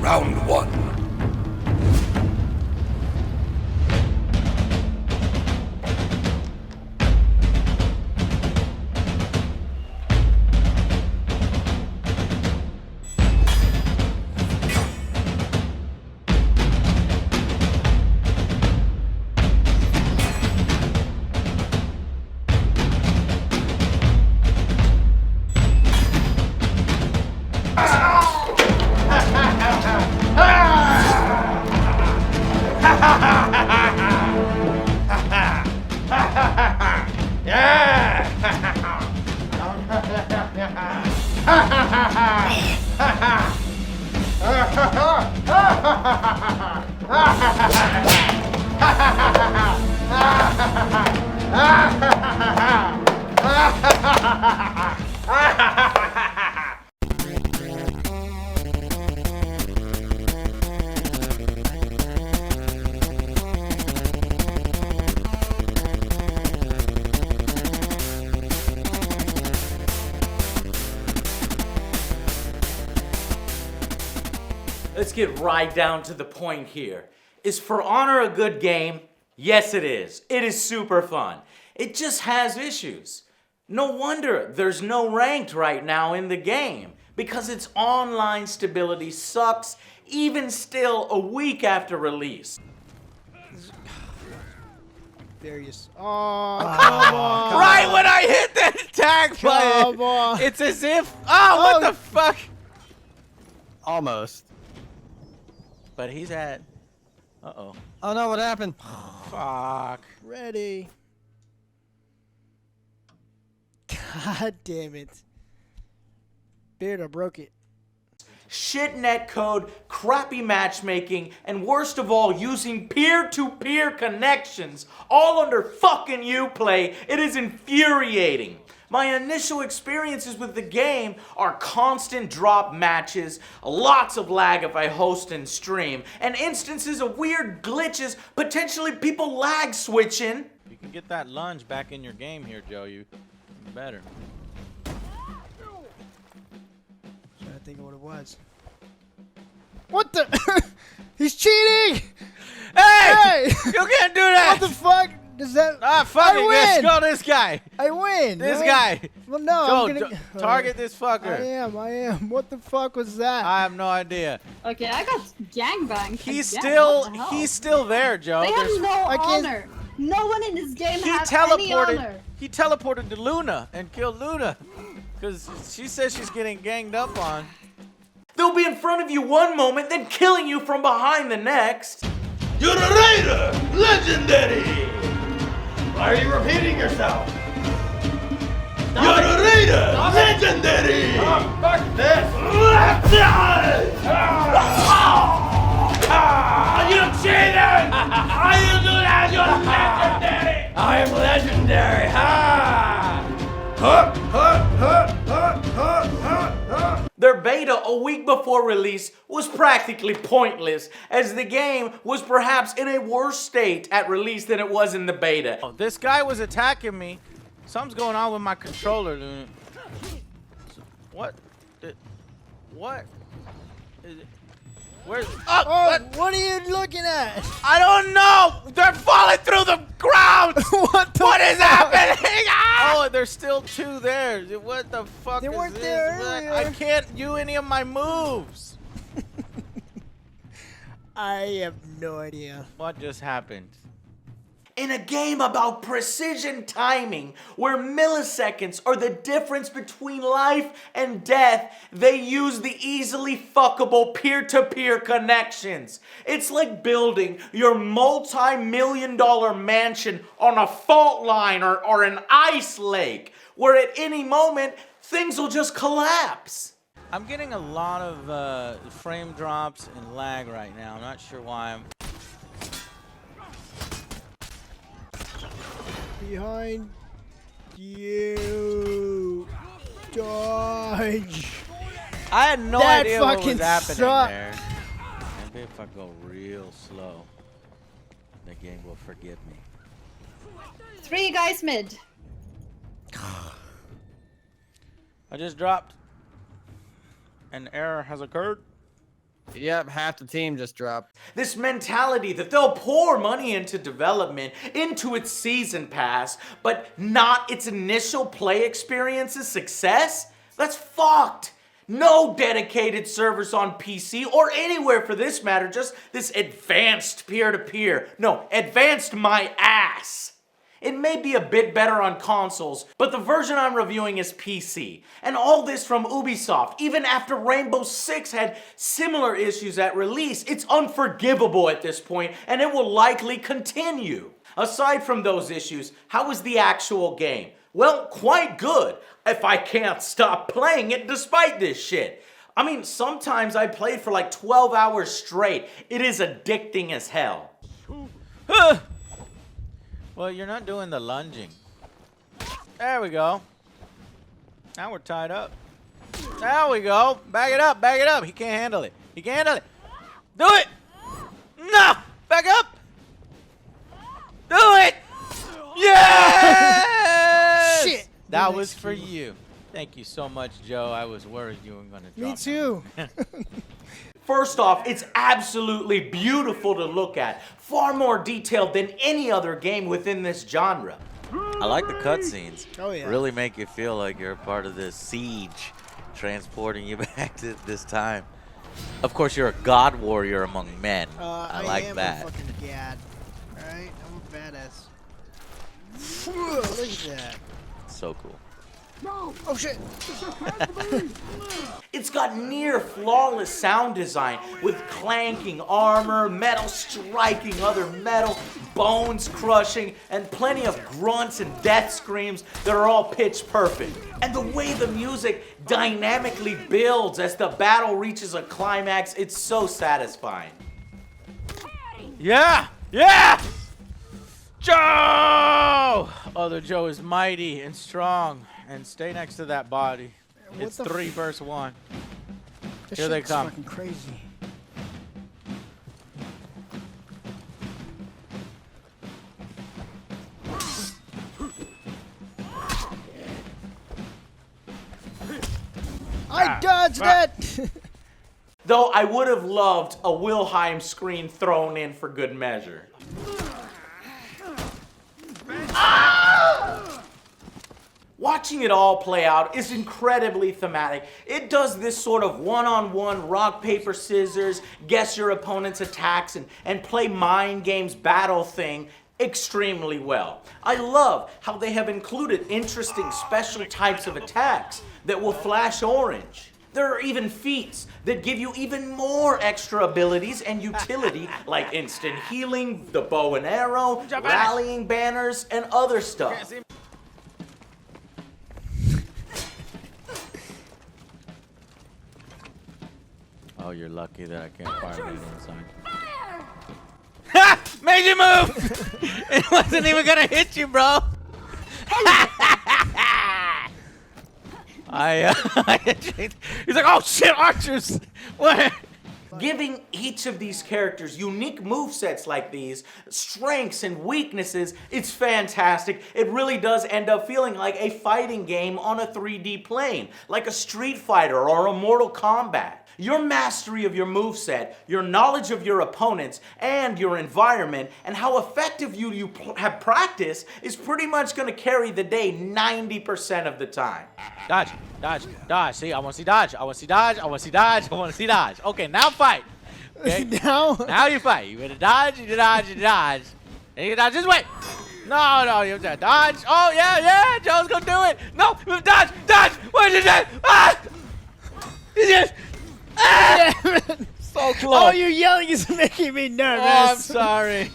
Round one. Let's get right down to the point here. Is For Honor a good game? Yes, it is. It is super fun. It just has issues. No wonder there's no ranked right now in the game, because its online stability sucks even still a week after release. Darius. Oh, come on. Right when I hit that tag button, Come on. it's as if, what the fuck? Almost. But he's at, uh-oh. Oh no, what happened? Fuck. Ready. God damn it. Beard, I broke it. Shit netcode, crappy matchmaking, and worst of all, using peer-to-peer connections, all under fucking Uplay. It is infuriating. My initial experiences with the game are constant drop matches, lots of lag if I host and stream, and instances of weird glitches, potentially people lag switching. You can get that lunge back in your game here, Joe. You better. Trying to think of what it was. What the? He's cheating! Hey! You can't do that! What the fuck? Does that? Ah, fuck I it. Let's win! go this guy. I win! This right? guy. Well, no, Joe, I'm gonna... target this fucker. I am. What the fuck was that? I have no idea. Okay, I got gangbanged. He's again. still, What the hell? he's still there, Joe. They have no I can't- honor. No one in this game He has any teleported. honor. He teleported to Luna and killed Luna, cause she says she's getting ganged up on. They'll be in front of you one moment, then killing you from behind the next. You're a raider! Legendary! Why are you repeating yourself? You're a raider! Legendary! Oh, fuck this! You cheated! How you do that? You're legendary! I am legendary! Ha! Their beta a week before release was practically pointless, as the game was perhaps in a worse state at release than it was in the beta. Oh, this guy was attacking me. Something's going on with my controller, Luna. What? What? Is it? Where's? Oh, what are you looking at? I don't know. They're falling through the ground. What is happening? Oh, there's still two there. What the fuck They is weren't this? there What? earlier. I can't do any of my moves. I have no idea. What just happened? In a game about precision timing, where milliseconds are the difference between life and death, they use the easily fuckable peer-to-peer connections. It's like building your multi-million-dollar mansion on a fault line or an ice lake, where at any moment, things will just collapse. I'm getting a lot of frame drops and lag right now. I'm not sure why. Behind you. Dodge. I had no That idea what fucking was happening sucked. there. Maybe if I go real slow, the game will forgive me. 3 guys mid. I just dropped. An error has occurred. Yep, half the team just dropped. This mentality that they'll pour money into development, into its season pass, but not its initial play experience's success? That's fucked. No dedicated servers on PC or anywhere for this matter, just this advanced peer-to-peer. No, advanced my ass. It may be a bit better on consoles, but the version I'm reviewing is PC. And all this from Ubisoft, even after Rainbow Six had similar issues at release. It's unforgivable at this point, and it will likely continue. Aside from those issues, how was the actual game? Well, quite good, if I can't stop playing it despite this shit. I mean, sometimes I played for like 12 hours straight. It is addicting as hell. Well, you're not doing the lunging. There we go. Now we're tied up. There we go. Back it up, back it up. He can't handle it. He can't handle it. Do it! No! Back up! Do it! Yes! Shit! That was for you. Thank you so much, Joe. I was worried you weren't going to drop Me too. First off, it's absolutely beautiful to look at. Far more detailed than any other game within this genre. I like the cutscenes. Oh, yeah. Really make you feel like you're a part of this siege, transporting you back to this time. Of course, you're a god warrior among men. I like am that. a fucking gad. Alright, I'm a badass. Look at that. So cool. Oh shit! It's got near flawless sound design with clanking armor, metal striking other metal, bones crushing, and plenty of grunts and death screams that are all pitch perfect. And the way the music dynamically builds as the battle reaches a climax, it's so satisfying. Yeah! Yeah! Joe! Other Joe is mighty and strong. And stay next to that body. What It's the 3 versus 1. This Here they shit's come. fucking crazy. I dodged that! Though I would have loved a Wilhelm screen thrown in for good measure. Watching it all play out is incredibly thematic. It does this sort of one-on-one rock, paper, scissors, guess your opponent's attacks, and play mind games battle thing extremely well. I love how they have included interesting special types of attacks that will flash orange. There are even feats that give you even more extra abilities and utility, like instant healing, the bow and arrow, rallying banners, and other stuff. Oh, you're lucky that I can't fire from the inside. Ha! Made you move! It wasn't even gonna hit you, bro. He's like, oh shit, archers! What? Giving each of these characters unique movesets like these, strengths and weaknesses, it's fantastic. It really does end up feeling like a fighting game on a 3D plane, like a Street Fighter or a Mortal Kombat. Your mastery of your moveset, your knowledge of your opponents, and your environment, and how effective you have practiced is pretty much going to carry the day 90% of the time. Dodge, dodge, dodge. See, I want to see dodge. I want to see dodge. I want to see dodge. I want to see dodge. Okay, now fight. Okay? Now you fight. You gonna dodge, you dodge, you dodge. And you dodge this way. No, no, you have to dodge. Oh, yeah, Joe's gonna do it. No, dodge, dodge. What is that? Ah! Yes. Ah! So close. Oh, you yelling is making me nervous. Oh, I'm sorry.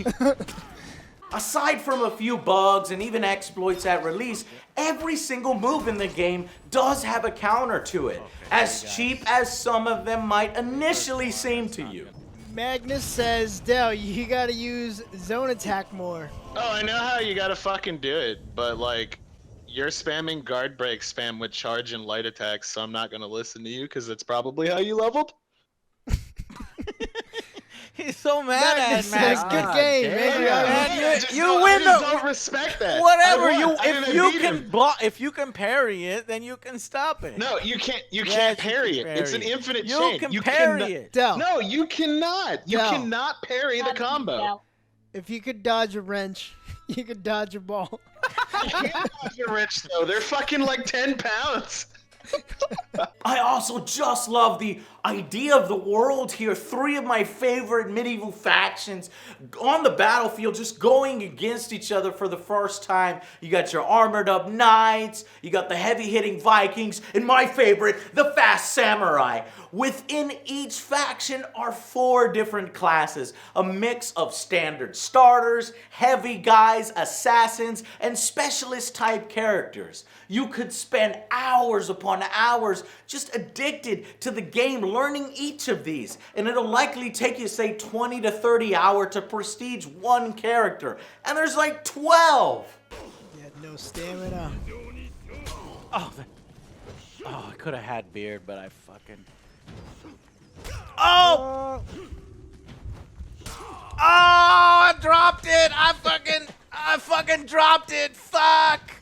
Aside from a few bugs and even exploits at release, every single move in the game does have a counter to it, as cheap as some of them might initially seem to you. Magnus says, Dell, you gotta use zone attack more. Oh, I know how you gotta fucking do it, but like, you're spamming guard break spam with charge and light attacks, so I'm not gonna listen to you because it's probably how you leveled. He's so mad at Magnus me. says, good game, damn. man. You win the don't respect that. whatever I you. won. I If didn't you beat can him. block, if you can parry it, then you can stop it. No, you can't. You Yes, can't you parry can it. It's an parry it. infinite You chain. can you parry cannot, it. Del, No, you cannot. You No. cannot parry the combo. if you could dodge a wrench, you could dodge a ball. You can't dodge a wrench though. They're fucking like 10 pounds. I also just love the idea of the world here. 3 of my favorite medieval factions on the battlefield just going against each other for the first time. You got your armored up knights, you got the heavy hitting Vikings, and my favorite, the fast samurai. Within each faction are 4 different classes, a mix of standard starters, heavy guys, assassins, and specialist type characters. You could spend hours upon hours just addicted to the game learning each of these, and it'll likely take you, say, 20 to 30 hours to prestige one character, and there's like 12. You had no stamina. Oh, I could have had beard, but I fucking. Oh! Oh! I dropped it! I fucking dropped it! Fuck!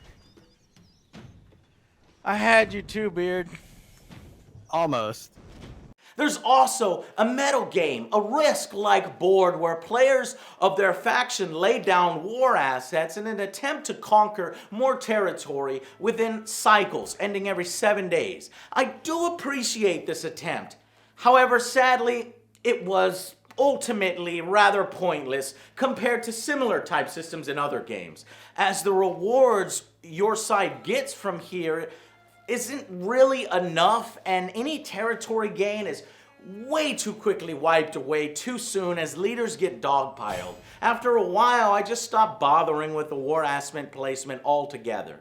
I had you too, beard. Almost. There's also a metal game, a Risk-like board where players of their faction lay down war assets in an attempt to conquer more territory within cycles, ending every 7 days. I do appreciate this attempt. However, sadly, it was ultimately rather pointless compared to similar type systems in other games, as the rewards your side gets from here isn't really enough, and any territory gain is way too quickly wiped away too soon as leaders get dogpiled. After a while, I just stopped bothering with the war asset placement altogether.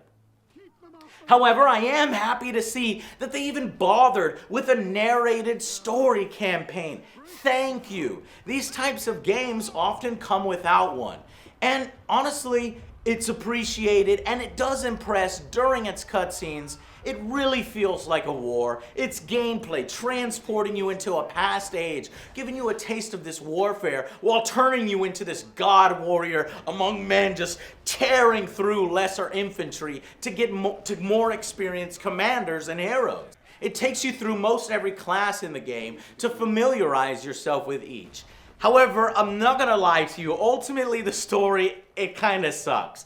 However, I am happy to see that they even bothered with a narrated story campaign. Thank you. These types of games often come without one. And honestly, it's appreciated and it does impress during its cutscenes. It really feels like a war. It's gameplay transporting you into a past age, giving you a taste of this warfare while turning you into this god warrior among men, just tearing through lesser infantry to get to more experienced commanders and heroes. It takes you through most every class in the game to familiarize yourself with each. However, I'm not gonna lie to you, ultimately the story, it kinda sucks.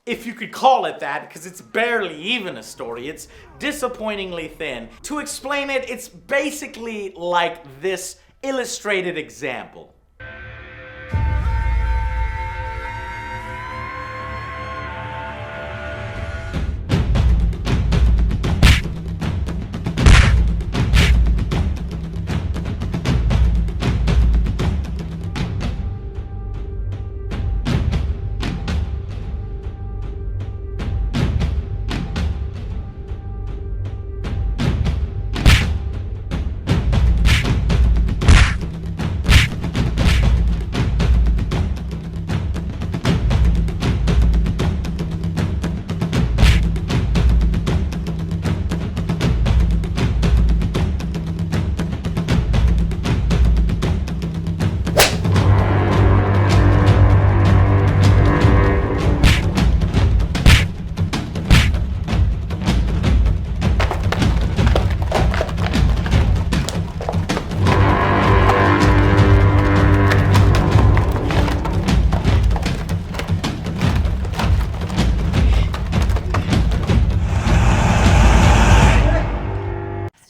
If you could call it that, because it's barely even a story. It's disappointingly thin. To explain it, it's basically like this illustrated example.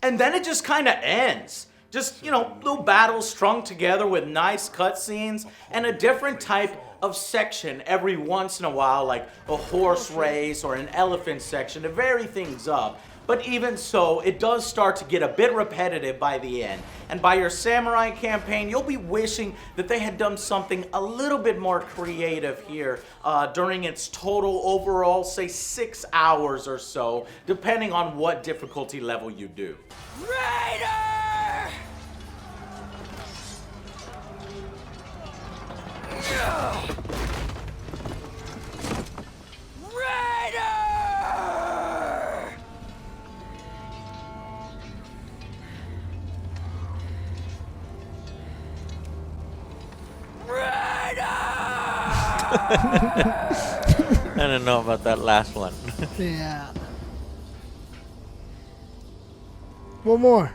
And then it just kind of ends. Just, you know, little battles strung together with nice cutscenes and a different type of section every once in a while, like a horse race or an elephant section to vary things up. But even so, it does start to get a bit repetitive by the end. And by your samurai campaign, you'll be wishing that they had done something a little bit more creative here during its total overall, say 6 hours or so, depending on what difficulty level you do. Raider! Raider! I don't know about that last one. Yeah. One more.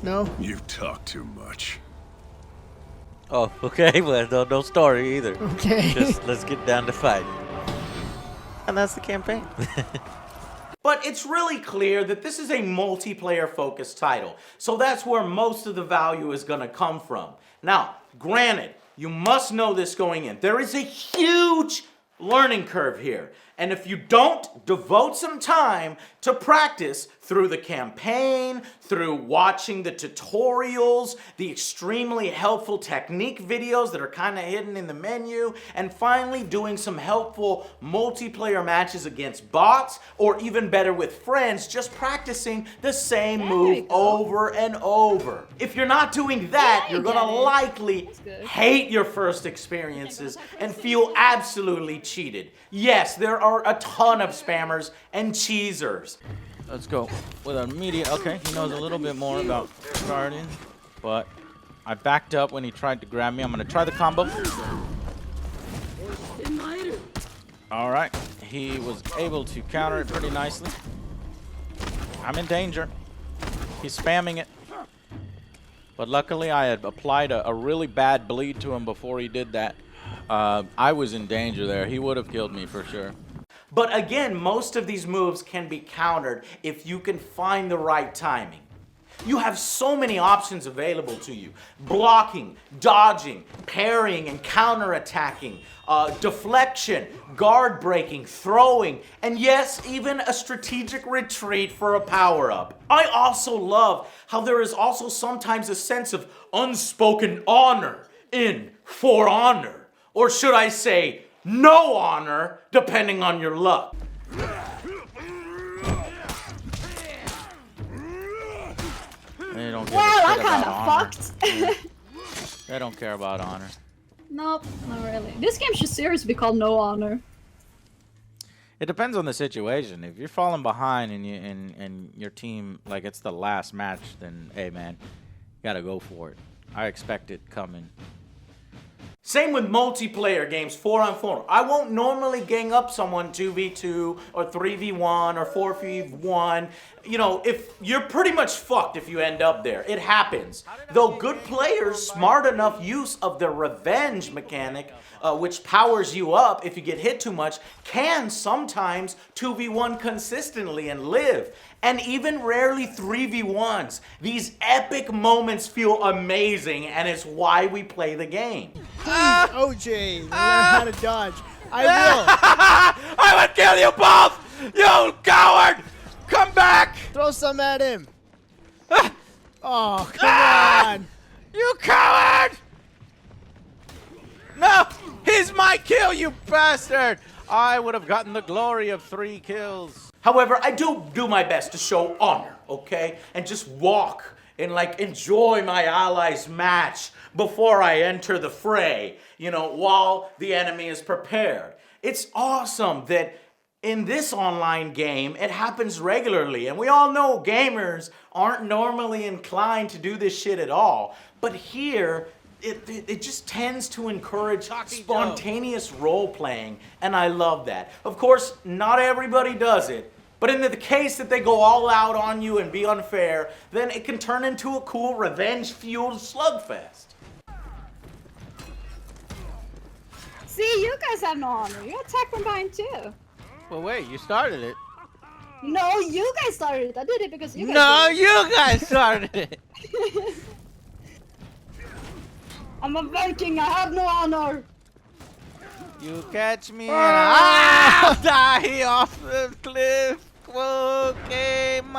No? You talk too much. Oh, okay. Well, no story either. Okay. Just let's get down to fighting. And that's the campaign. But it's really clear that this is a multiplayer-focused title, so that's where most of the value is going to come from. Now, granted, you must know this going in. There is a huge learning curve here, and if you don't devote some time to practice through the campaign, through watching the tutorials, the extremely helpful technique videos that are kind of hidden in the menu, and finally doing some helpful multiplayer matches against bots, or even better with friends, just practicing the same move over and over. If you're not doing that, you're gonna likely hate your first experiences and feel absolutely cheated. Yes, there are a ton of spammers and cheesers. Let's go with an immediate. Okay, he knows a little bit more about guarding, but I backed up when he tried to grab me. I'm gonna try the combo. All right, he was able to counter it pretty nicely. I'm in danger. He's spamming it, but luckily I had applied a really bad bleed to him before he did that. I was in danger there. He would have killed me for sure. But again, most of these moves can be countered if you can find the right timing. You have so many options available to you. Blocking, dodging, parrying and counterattacking, deflection, guard breaking, throwing, and yes, even a strategic retreat for a power-up. I also love how there is also sometimes a sense of unspoken honor in For Honor. Or should I say, no honor, depending on your luck. They don't give Well, a I'm shit kind about of honor. fucked. They don't care about honor. Nope, not really. This game should seriously be called No Honor. It depends on the situation. If you're falling behind and your team, like, it's the last match, then hey man, you gotta go for it. I expect it coming. Same with multiplayer games, 4-on-4. I won't normally gang up someone 2v2 or 3v1 or 4v1. You know, if you're pretty much fucked if you end up there. It happens. Though good players, smart enough use of the revenge mechanic, which powers you up if you get hit too much, can sometimes 2v1 consistently and live. And even rarely 3v1s. These epic moments feel amazing, and it's why we play the game. Please, OJ, learn how to dodge. I will. I would kill you both! You coward! Come back! Throw some at him. Oh, come on. You coward! No! He's my kill, you bastard! I would have gotten the glory of 3 kills. However, I do my best to show honor, okay? And just walk and like enjoy my allies' match before I enter the fray, you know, while the enemy is prepared. It's awesome that in this online game, it happens regularly. And we all know gamers aren't normally inclined to do this shit at all. But here, it just tends to encourage spontaneous role-playing, and I love that. Of course, not everybody does it, but in the case that they go all out on you and be unfair, then it can turn into a cool revenge-fueled slugfest. See, you guys have no honor. You attack from behind too. Well, wait, you started it. No, you guys started it. I did it because you guys No, did it. you guys started it. I'm a Viking. I have no honor. You catch me and I'll die off the cliff. Pokemon.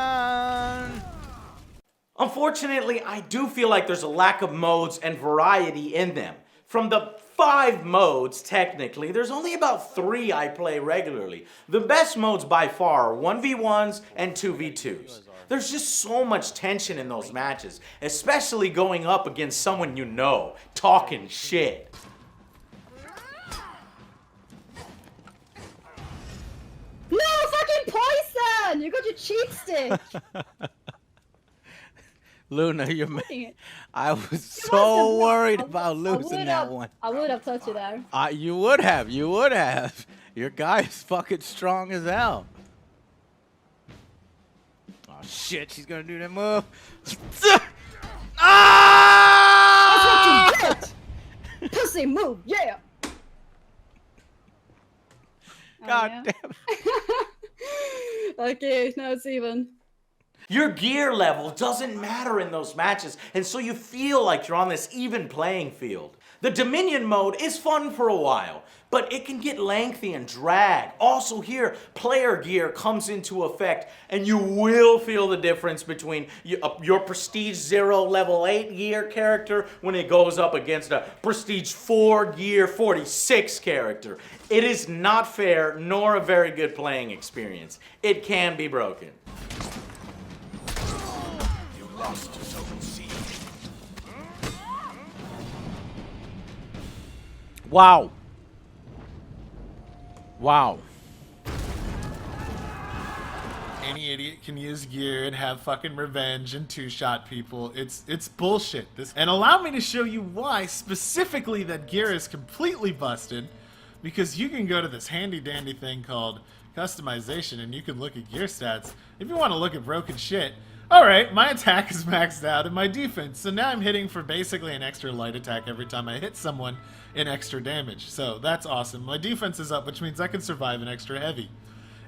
Unfortunately, I do feel like there's a lack of modes and variety in them. From the 5 modes, technically, there's only about 3 I play regularly. The best modes by far are 1v1s and 2v2s. There's just so much tension in those matches, especially going up against someone you know, talking shit. No, fucking poison! You got your cheat stick. Luna, you're. It I was wasn't so worried bad. about losing that one. I would have touched you there. You would have. You would have. Your guy is fucking strong as hell. Oh shit! She's gonna do that move. Ah! That's what you get. Pussy move, yeah. God yeah. damn it. Okay, now it's even. Your gear level doesn't matter in those matches, and so you feel like you're on this even playing field. The Dominion mode is fun for a while, but it can get lengthy and drag. Also here, player gear comes into effect, and you will feel the difference between your Prestige 0 level 8 gear character when it goes up against a Prestige 4 gear 46 character. It is not fair, nor a very good playing experience. It can be broken. Wow. Wow. Any idiot can use gear and have fucking revenge and two-shot people. It's bullshit. And allow me to show you why specifically that gear is completely busted, because you can go to this handy-dandy thing called customization and you can look at gear stats. If you want to look at broken shit, alright, my attack is maxed out and my defense, so now I'm hitting for basically an extra light attack every time I hit someone in extra damage. So that's awesome. My defense is up, which means I can survive an extra heavy.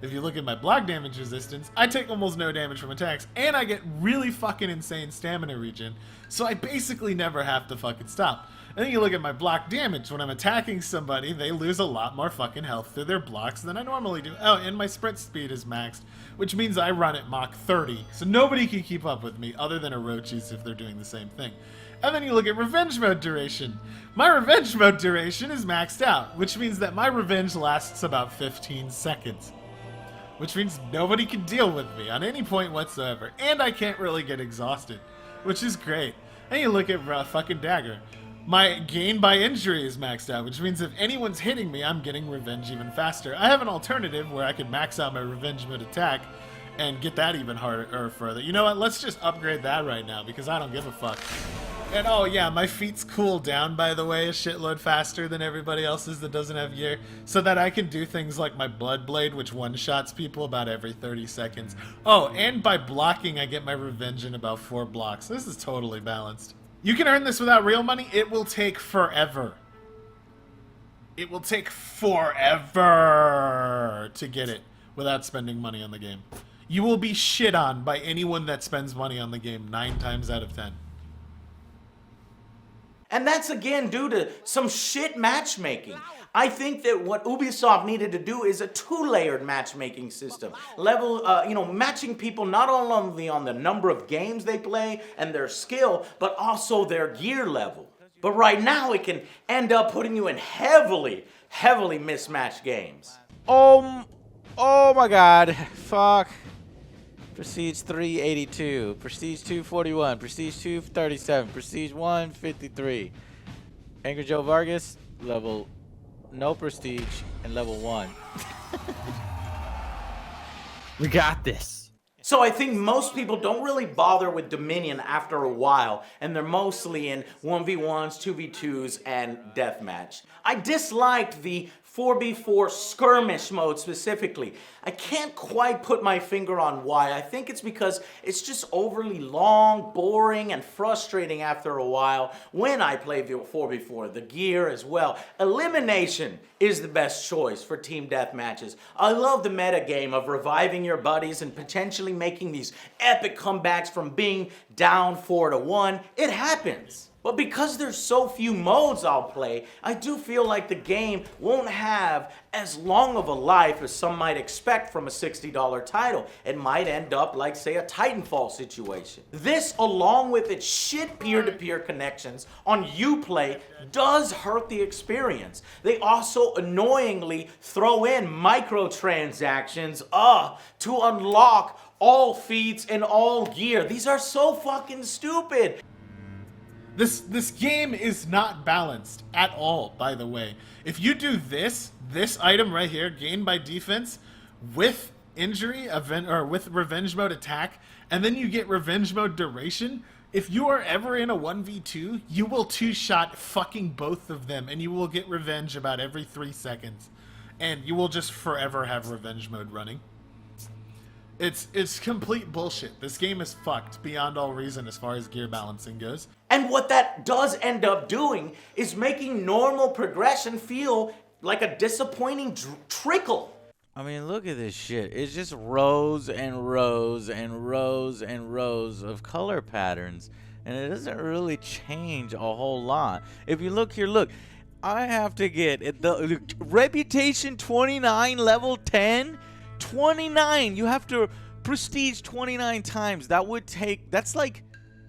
If you look at my block damage resistance, I take almost no damage from attacks, and I get really fucking insane stamina regen, so I basically never have to fucking stop. And then you look at my block damage. When I'm attacking somebody, they lose a lot more fucking health through their blocks than I normally do. Oh, and my sprint speed is maxed, which means I run at Mach 30, so nobody can keep up with me other than Orochis if they're doing the same thing. And then you look at revenge mode duration. My revenge mode duration is maxed out, which means that my revenge lasts about 15 seconds. Which means nobody can deal with me on any point whatsoever, and I can't really get exhausted, which is great. And you look at fucking dagger. My gain by injury is maxed out, which means if anyone's hitting me, I'm getting revenge even faster. I have an alternative where I could max out my revenge mode attack and get that even harder or further. You know what? Let's just upgrade that right now because I don't give a fuck. And oh yeah, my feats cool down, by the way, a shitload faster than everybody else's that doesn't have gear, so that I can do things like my Blood Blade, which one-shots people about every 30 seconds. Oh, and by blocking, I get my revenge in about 4 blocks. This is totally balanced. You can earn this without real money. It will take forever. It will take forever to get it without spending money on the game. You will be shit on by anyone that spends money on the game 9 times out of 10. And that's again due to some shit matchmaking. I think that what Ubisoft needed to do is a 2-layered matchmaking system. Matching people not only on the number of games they play and their skill, but also their gear level. But right now it can end up putting you in heavily mismatched games. Oh my god. Fuck. Prestige 382, Prestige 241, Prestige 237, Prestige 153. AngryJoe Vargas, level no prestige, and level 1. We got this. So I think most people don't really bother with Dominion after a while, and they're mostly in 1v1s, 2v2s, and deathmatch. I disliked the 4v4 skirmish mode specifically. I can't quite put my finger on why. I think it's because it's just overly long, boring, and frustrating after a while when I play 4v4. The gear as well. Elimination is the best choice for team deathmatches. I love the meta game of reviving your buddies and potentially making these epic comebacks from being down 4-1. It happens. But because there's so few modes I'll play, I do feel like the game won't have as long of a life as some might expect from a $60 title. It might end up like, say, a Titanfall situation. This, along with its shit peer-to-peer connections on Uplay, does hurt the experience. They also annoyingly throw in microtransactions to unlock all feats and all gear. These are so fucking stupid. This game is not balanced at all, by the way. If you do this item right here, gain by defense, with injury, with revenge mode attack, and then you get revenge mode duration, If you are ever in a 1v2, you will two-shot fucking both of them, and you will get revenge about every 3 seconds. And you will just forever have revenge mode running. It's complete bullshit. This game is fucked beyond all reason as far as gear balancing goes. And what that does end up doing is making normal progression feel like a disappointing trickle. I mean, look at this shit. It's just rows and rows and rows and rows of color patterns. And it doesn't really change a whole lot. If you look here, look. I have to get the Reputation 29, level 10. 29. You have to prestige 29 times. That would take, that's like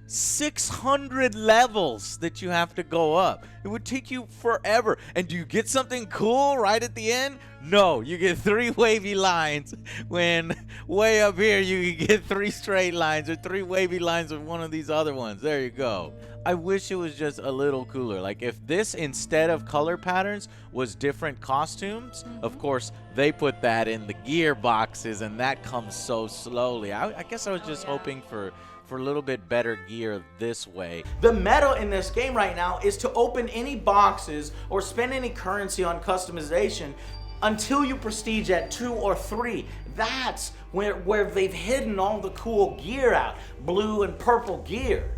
600 levels that you have to go up. It would take you forever. And do you get something cool right at the end? No, you get 3 wavy lines, when way up here you get 3 straight lines or 3 wavy lines of one of these other ones. There you go. I wish it was just a little cooler. Like if this, instead of color patterns, was different costumes. Of course, they put that in the gear boxes, and that comes so slowly. I guess I was just hoping for a little bit better gear this way. The meta in this game right now is to open any boxes or spend any currency on customization until you prestige at 2 or 3. That's where they've hidden all the cool gear out. Blue and purple gear.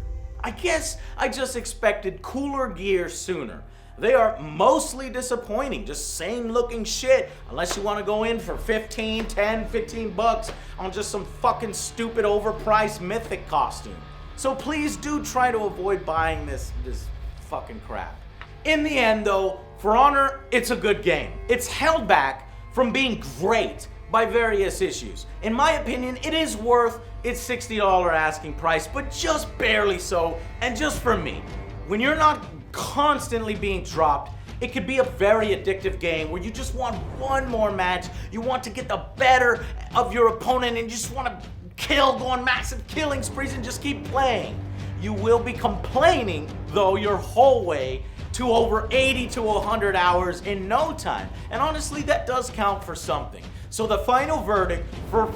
I guess I just expected cooler gear sooner. They are mostly disappointing, just same looking shit, unless you want to go in for 15, 10, 15 bucks on just some fucking stupid overpriced mythic costume. So please do try to avoid buying this fucking crap. In the end though, For Honor, it's a good game. It's held back from being great by various issues. In my opinion, it is worth its $60 asking price, but just barely so, and just for me. When you're not constantly being dropped, it could be a very addictive game where you just want one more match, you want to get the better of your opponent, and you just want to kill, go on massive killing sprees and just keep playing. You will be complaining, though, your whole way to over 80 to 100 hours in no time. And honestly, that does count for something. So the final verdict for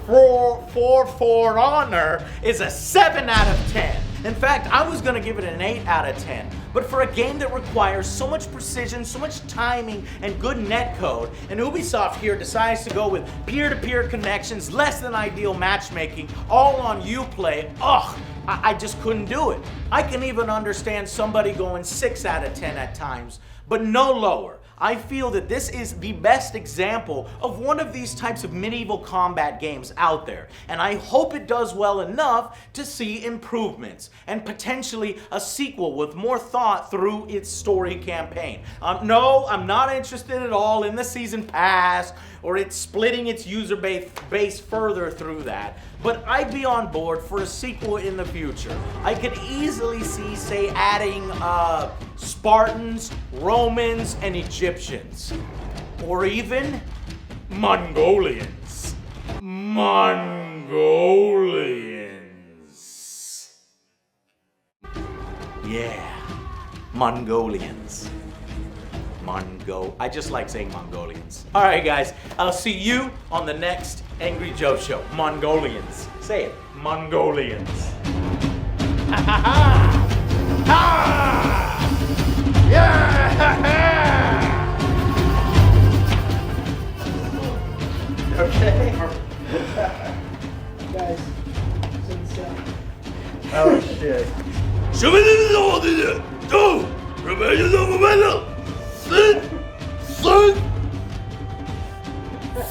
Honor is a 7 out of 10. In fact, I was gonna give it an 8 out of 10. But for a game that requires so much precision, so much timing, and good netcode, and Ubisoft here decides to go with peer-to-peer connections, less than ideal matchmaking, all on Uplay, I just couldn't do it. I can even understand somebody going 6 out of 10 at times, but no lower. I feel that this is the best example of one of these types of medieval combat games out there, and I hope it does well enough to see improvements and potentially a sequel with more thought through its story campaign. No, I'm not interested at all in the season pass or it's splitting its user base further through that, but I'd be on board for a sequel in the future. I could easily see, say, adding Spartans, Romans, and Egyptians. Or even Mongolians. Mongolians. Yeah, Mongolians. I just like saying Mongolians. All right, guys, I'll see you on the next Angry Joe show. Mongolians. Say it. Mongolians. Ha ha ha! Ha! Yeah! Okay. Guys, Oh shit.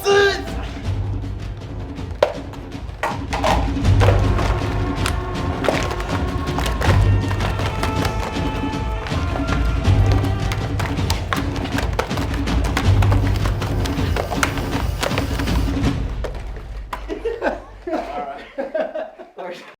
Son!